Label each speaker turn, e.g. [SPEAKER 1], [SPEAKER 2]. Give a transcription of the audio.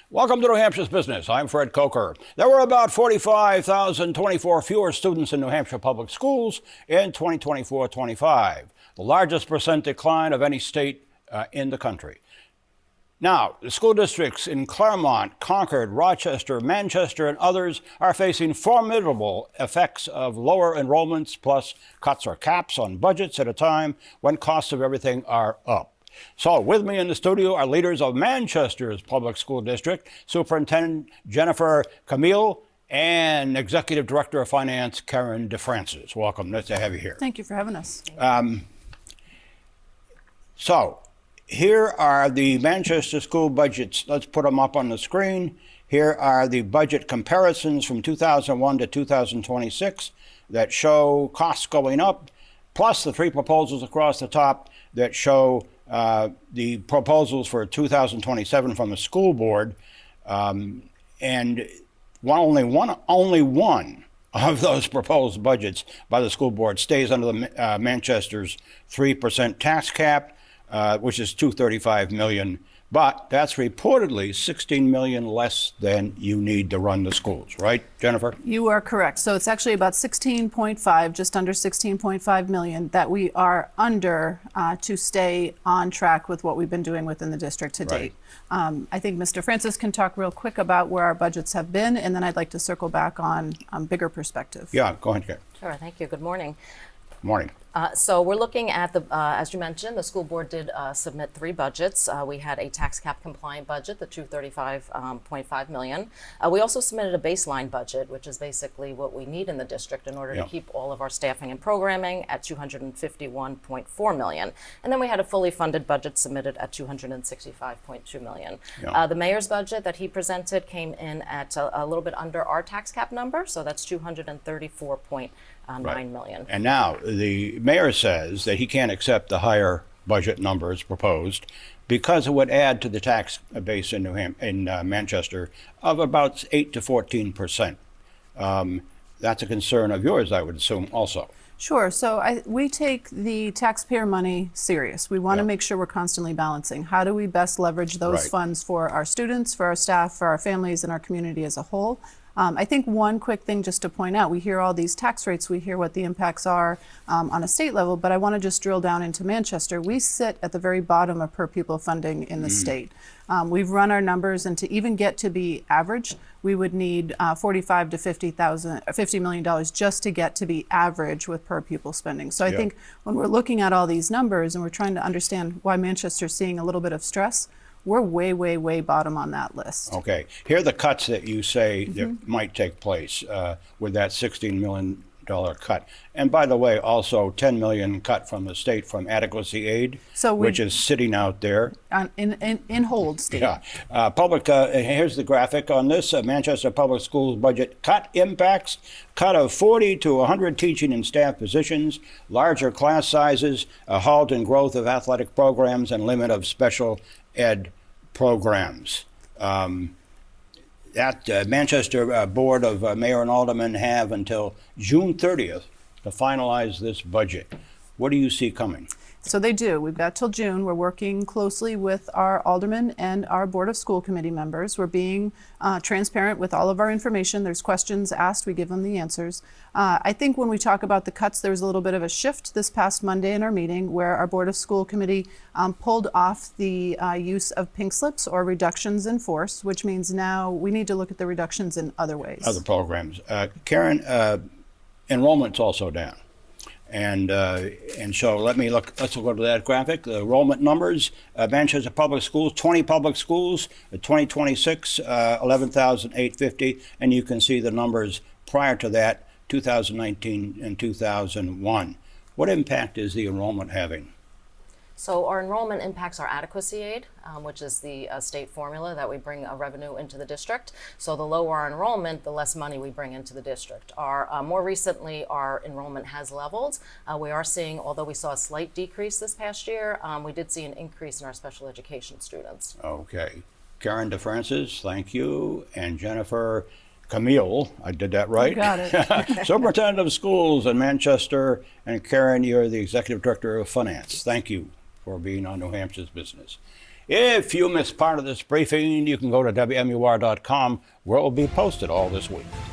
[SPEAKER 1] Welcome to New Hampshire's Business. I'm Fred Kocher. There were about 45,024 fewer students in New Hampshire public schools in 2024-25, the largest percent decline of any state in the country. Now, the school districts in Claremont, Concord, Rochester, Manchester, and others are facing formidable effects of lower enrollments plus cuts or caps on budgets at a time when costs of everything are up. So with me in the studio are leaders of Manchester's Public School District, Superintendent Jennifer Camille and Executive Director of Finance, Karen DeFrancis. Welcome, nice to have you here.
[SPEAKER 2] Thank you for having us.
[SPEAKER 1] So here are the Manchester school budgets. Let's put them up on the screen. Here are the budget comparisons from 2001 to 2026 that show costs going up, plus the three proposals across the top that show the proposals for 2027 from the school board, and only one of those proposed budgets by the school board stays under the Manchester's 3% tax cap, which is $235 million. But that's reportedly $16 million less than you need to run the schools, right, Jennifer?
[SPEAKER 2] You are correct. So it's actually about 16.5, just under 16.5 million that we are under to stay on track with what we've been doing within the district to date. I think Mr. Francis can talk real quick about where our budgets have been, and then I'd like to circle back on bigger perspective.
[SPEAKER 1] Yeah, go ahead, Karen.
[SPEAKER 3] Sure, thank you. Good morning.
[SPEAKER 1] Morning.
[SPEAKER 3] So we're looking at the, as you mentioned, the school board did submit three budgets. We had a tax cap compliant budget, the $235.5 million. We also submitted a baseline budget, which is basically what we need in the district in order to keep all of our staffing and programming at $251.4 million. And then we had a fully funded budget submitted at $265.2 million. The mayor's budget that he presented came in at a little bit under our tax cap number, so that's $234.9 million.
[SPEAKER 1] And now the mayor says that he can't accept the higher budget numbers proposed because it would add to the tax base in Manchester of about 8 to 14%. That's a concern of yours, I would assume, also.
[SPEAKER 2] Sure. So we take the taxpayer money serious. We want to make sure we're constantly balancing. How do we best leverage those funds for our students, for our staff, for our families, and our community as a whole? I think one quick thing just to point out, we hear all these tax rates, we hear what the impacts are on a state level, but I want to just drill down into Manchester. We sit at the very bottom of per pupil funding in the state. We've run our numbers, and to even get to be average, we would need $45 to $50 million just to get to be average with per pupil spending. So I think when we're looking at all these numbers and we're trying to understand why Manchester's seeing a little bit of stress, we're way, way, way bottom on that list. Okay.
[SPEAKER 1] Here are the cuts that you say that might take place with that $16 million cut. And by the way, also $10 million cut from the state from adequacy aid, which is sitting out there.
[SPEAKER 2] In hold state.
[SPEAKER 1] Yeah. Here's the graphic on this. Manchester Public Schools budget cut impacts. Cut of 40 to 100 teaching and staff positions, larger class sizes, a halt in growth of athletic programs, and limit of special ed programs. Manchester Board of Mayor and Aldermen have until June 30th to finalize this budget. What do you see coming?
[SPEAKER 2] So they do. We've got till June. We're working closely with our aldermen and our Board of School Committee members. We're being transparent with all of our information. There's questions asked, we give them the answers. I think when we talk about the cuts, there was a little bit of a shift this past Monday in our meeting where our Board of School Committee pulled off the use of pink slips or reductions in force, which means now we need to look at the reductions in other ways.
[SPEAKER 1] Other programs. Karen, enrollment's also down. And so let's go to that graphic. The enrollment numbers, Manchester Public Schools, 20 public schools, 2026, 11,850, and you can see the numbers prior to that, 2019 and 2001. What impact is the enrollment having?
[SPEAKER 3] So our enrollment impacts our adequacy aid, which is the state formula that we bring revenue into the district. So the lower our enrollment, the less money we bring into the district. More recently, our enrollment has leveled. We are seeing, although we saw a slight decrease this past year, we did see an increase in our special education students.
[SPEAKER 1] Okay. Karen DeFrancis, thank you. And Jennifer Camille, I did that right?
[SPEAKER 2] You got it.
[SPEAKER 1] Superintendent of Schools in Manchester. And Karen, you're the Executive Director of Finance. Thank you for being on New Hampshire's Business. If you missed part of this briefing, you can go to WMUR.com, where it will be posted all this week.